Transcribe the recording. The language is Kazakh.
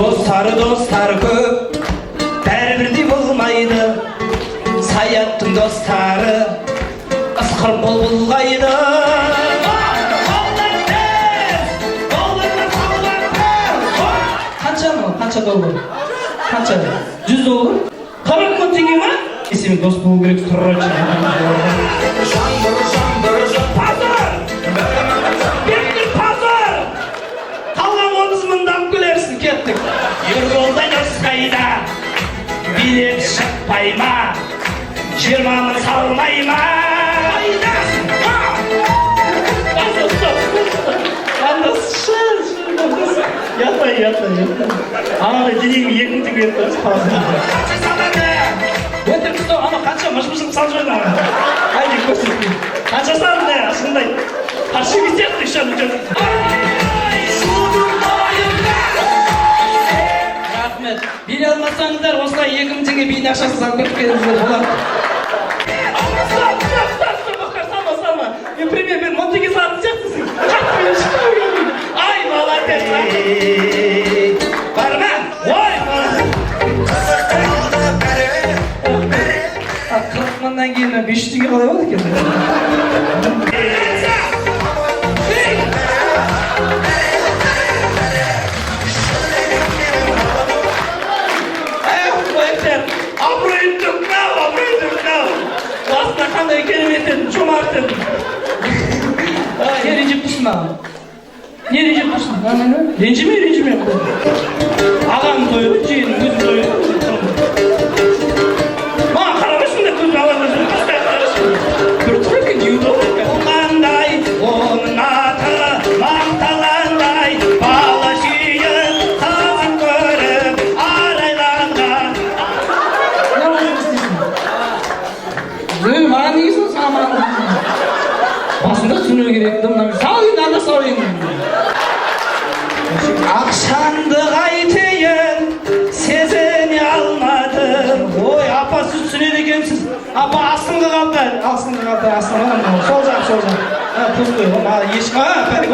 Dostları көп, бәрібірде болмайды. Саяттың достары ысқыр болғайды. Қанша доллар? Қанша? 100 доллар? 40 мың теңге ма? Сен дос болу керек, тұрар. Пазар! Бектір пазар! Қалған 30 мыңды алып келерсің, кеттік. Ерболдай дос қайда? Билет шықпай ма? 20 мың салмай ма? Қайдасың? Яттай. Анада денең 2 мың теңге етті. Қанша салады? Өтір күсті, ана қанша мұшмышын салып жойды ана. Айде көрсетпейін. Қанша салды? Ашындай. Қаршы кетеді, үшәді жүрді. Рахмет. Бере алмасаңыздар, осылай 2 мың теңге бейін ақшасы салып кеткеніңіздер болады. Салма. Мен пример, мен 10 теңге салатын сияқтысың. Қатты мен шықпау. Ай, молодец. Бар ма? Ой, молодец. 40 мыңнан кейін 500 теңге қалай болады екен? Абыройын түкнау. Басына қандай керемет едің, жомарт едің. Не ренжіп тұрсың маған? Не ренжіп тұрсың? Ренжіме. Ағаның тойы, жиенің өзің тойы. Маған қарамайсың да көзім алаңға жүріп. Бір тұр екен, неудобно. Қандай, оның аты мақталандай, бала сүйін қызын көріп, арайланған. Маған негесін, саған маған. Басында түсіну керек, анда салайын. Ақшанды қайтейін, сезіне алмадым. Ой, апа, сіз түсінеді екенсіз. Апа, астыңғы қалды. Сол жақ. Пұз қой, ешқа, пәрік.